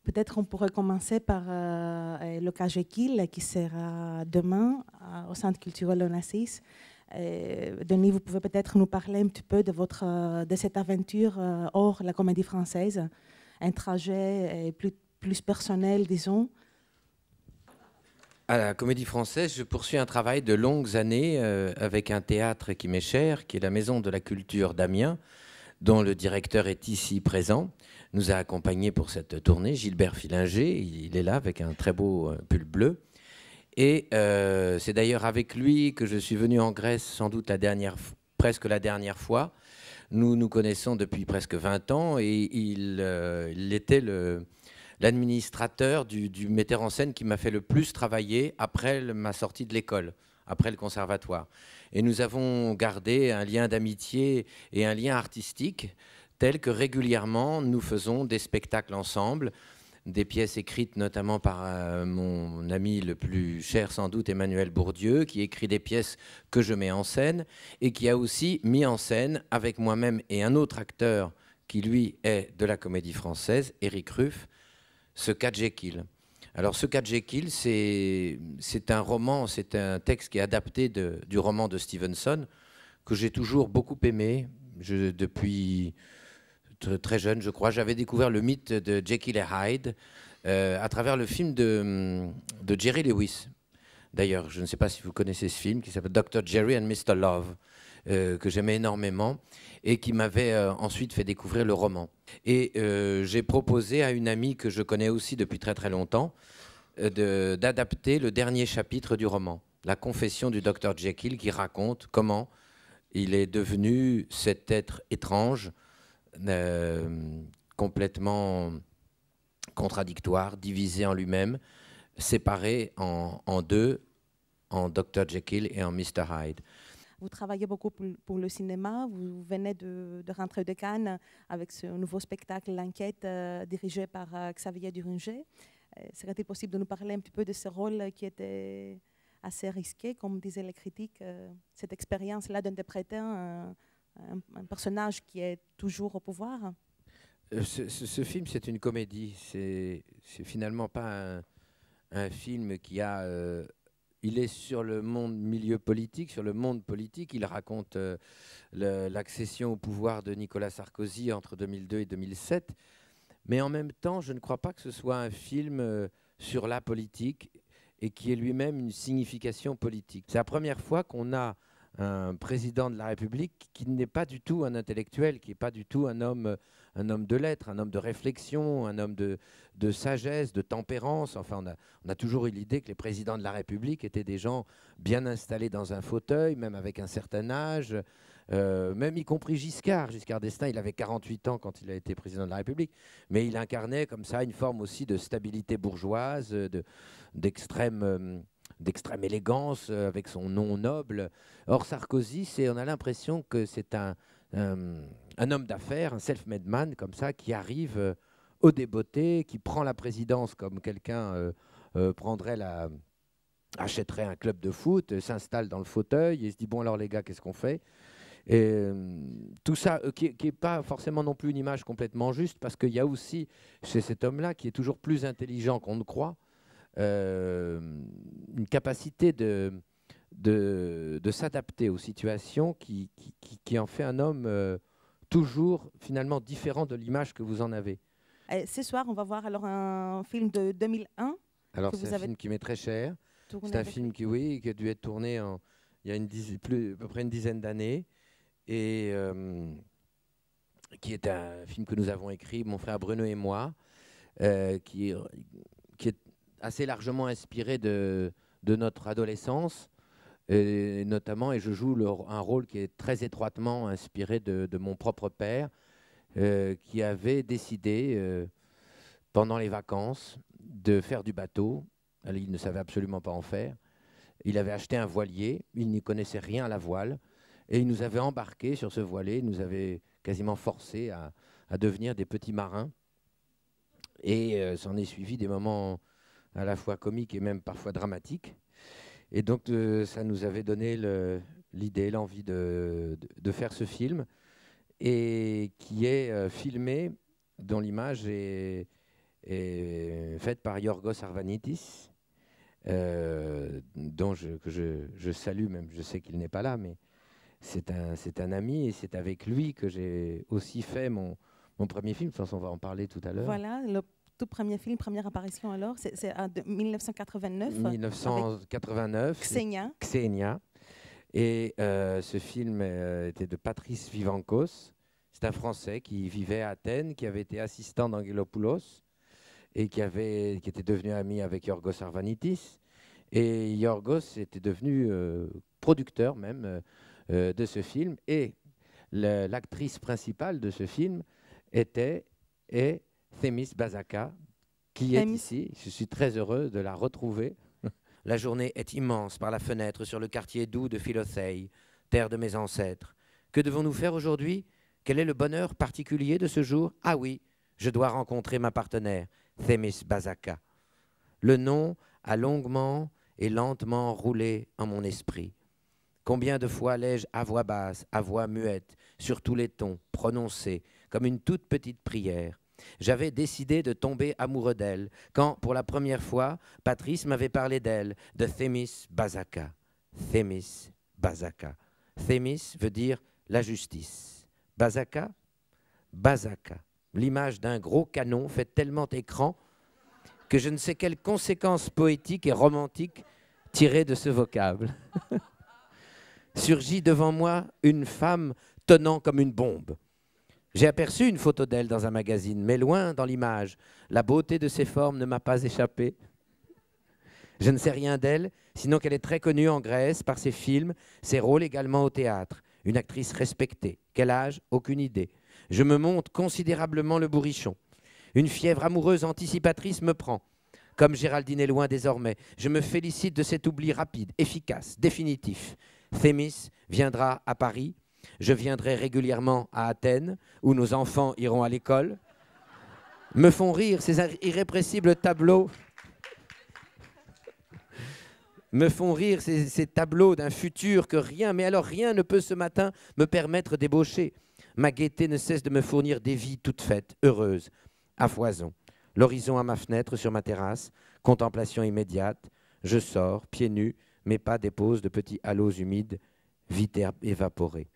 Peut-être on pourrait commencer par le Kajekil qui sera demain au Centre culturel Onassis. Denis, vous pouvez peut-être nous parler un petit peu de cette aventure hors la comédie française, un trajet plus personnel, disons. À la Comédie Française, je poursuis un travail de longues années avec un théâtre qui m'est cher, qui est la Maison de la Culture d'Amiens, dont le directeur est ici présent. Nous a accompagnés pour cette tournée, Gilbert Fillinger. Il est là avec un très beau pull bleu. Et c'est d'ailleurs avec lui que je suis venu en Grèce, sans doute presque la dernière fois. Nous nous connaissons depuis presque 20 ans et il était l'administrateur du metteur en scène qui m'a fait le plus travailler après ma sortie de l'école, après le conservatoire. Et nous avons gardé un lien d'amitié et un lien artistique tel que régulièrement nous faisons des spectacles ensemble, des pièces écrites notamment par mon ami le plus cher sans doute, Emmanuel Bourdieu, qui écrit des pièces que je mets en scène et qui a aussi mis en scène avec moi-même et un autre acteur qui lui est de la Comédie Française, Éric Ruff, ce cas Jekyll. Alors ce cas Jekyll, c'est un roman, c'est un texte qui est adapté du roman de Stevenson que j'ai toujours beaucoup aimé depuis très jeune, je crois. J'avais découvert le mythe de Jekyll et Hyde à travers le film de Jerry Lewis. D'ailleurs, je ne sais pas si vous connaissez ce film qui s'appelle Dr. Jerry and Mr. Love, que j'aimais énormément et qui m'avait ensuite fait découvrir le roman. Et j'ai proposé à une amie que je connais aussi depuis très très longtemps d'adapter le dernier chapitre du roman, La confession du Dr. Jekyll, qui raconte comment il est devenu cet être étrange, complètement contradictoire, divisé en lui-même, séparé en deux, en Dr. Jekyll et en Mr. Hyde. Vous travaillez beaucoup pour le cinéma. Vous venez de rentrer de Cannes avec ce nouveau spectacle, L'Enquête, dirigé par Xavier Duringer. Serait-il possible de nous parler un petit peu de ce rôle qui était assez risqué, comme disaient les critiques, cette expérience-là d'interpréter un personnage qui est toujours au pouvoir? Ce film, c'est une comédie. C'est finalement pas un film qui a... il est sur le milieu politique, sur le monde politique. Il raconte l'accession au pouvoir de Nicolas Sarkozy entre 2002 et 2007. Mais en même temps, je ne crois pas que ce soit un film sur la politique et qui ait lui-même une signification politique. C'est la première fois qu'on a un président de la République qui n'est pas du tout un intellectuel, qui n'est pas du tout un homme de lettres, un homme de réflexion, un homme de sagesse, de tempérance. Enfin, on a toujours eu l'idée que les présidents de la République étaient des gens bien installés dans un fauteuil, même avec un certain âge, même y compris Giscard. Giscard d'Estaing, il avait 48 ans quand il a été président de la République, mais il incarnait comme ça une forme aussi de stabilité bourgeoise, d'extrême élégance, avec son nom noble. Or, Sarkozy, on a l'impression que c'est un homme d'affaires, un self-made man, comme ça, qui arrive au débeauté, qui prend la présidence comme quelqu'un achèterait un club de foot, s'installe dans le fauteuil et se dit, bon alors les gars, qu'est-ce qu'on fait? Et tout ça, qui n'est pas forcément non plus une image complètement juste, parce qu'il y a aussi chez cet homme-là, qui est toujours plus intelligent qu'on ne croit, une capacité de s'adapter aux situations qui en fait un homme toujours finalement différent de l'image que vous en avez. Et ce soir, on va voir alors un film de 2001. Alors c'est un film qui m'est très cher. C'est un film qui a dû être tourné il y a à peu près une dizaine d'années et qui est un film que nous avons écrit, mon frère Bruno et moi, qui est assez largement inspiré de notre adolescence, et notamment, et je joue un rôle qui est très étroitement inspiré de mon propre père, qui avait décidé, pendant les vacances, de faire du bateau. Alors, il ne savait absolument pas en faire. Il avait acheté un voilier, il n'y connaissait rien à la voile, et il nous avait embarqués sur ce voilier, il nous avait quasiment forcés à devenir des petits marins. Et s'en est suivi des moments à la fois comiques et même parfois dramatiques. Et donc, ça nous avait donné l'idée, l'envie de faire ce film, et qui est filmé, dont l'image est et faite par Yorgos Arvanitis, dont je salue, même je sais qu'il n'est pas là, mais c'est un ami, et c'est avec lui que j'ai aussi fait mon premier film. Je pense qu'on va en parler tout à l'heure. Voilà, le tout premier film, première apparition alors, c'est en 1989. 1989. Xenia. Xenia. Et ce film était de Patrice Vivancos. C'est un Français qui vivait à Athènes, qui avait été assistant d'Angelopoulos et qui était devenu ami avec Yorgos Arvanitis. Et Yorgos était devenu producteur même de ce film. Et l'actrice principale de ce film est Thémis Bazaka, qui est ici. Je suis très heureux de la retrouver. La journée est immense par la fenêtre sur le quartier doux de Philothèe, terre de mes ancêtres. Que devons-nous faire aujourd'hui? Quel est le bonheur particulier de ce jour? Ah oui, je dois rencontrer ma partenaire, Thémis Bazaka. Le nom a longuement et lentement roulé en mon esprit. Combien de fois l'ai-je à voix basse, à voix muette, sur tous les tons, prononcé, comme une toute petite prière. J'avais décidé de tomber amoureux d'elle, quand, pour la première fois, Patrice m'avait parlé d'elle, de Thémis Bazaka. Thémis Bazaka. Thémis veut dire la justice. Bazaka? Bazaka. L'image d'un gros canon fait tellement écran que je ne sais quelles conséquences poétiques et romantiques tirer de ce vocable. Surgit devant moi une femme tenant comme une bombe. J'ai aperçu une photo d'elle dans un magazine, mais loin dans l'image, la beauté de ses formes ne m'a pas échappé. Je ne sais rien d'elle, sinon qu'elle est très connue en Grèce par ses films, ses rôles également au théâtre. Une actrice respectée. Quel âge? Aucune idée. Je me monte considérablement le bourrichon. Une fièvre amoureuse anticipatrice me prend. Comme Géraldine est loin désormais, je me félicite de cet oubli rapide, efficace, définitif. Thémis viendra à Paris. Je viendrai régulièrement à Athènes, où nos enfants iront à l'école. Me font rire ces irrépressibles tableaux. Me font rire ces tableaux d'un futur que rien, mais alors rien ne peut ce matin me permettre d'ébaucher. Ma gaieté ne cesse de me fournir des vies toutes faites, heureuses, à foison. L'horizon à ma fenêtre sur ma terrasse, contemplation immédiate. Je sors, pieds nus, mes pas déposent de petits halos humides, vite évaporés.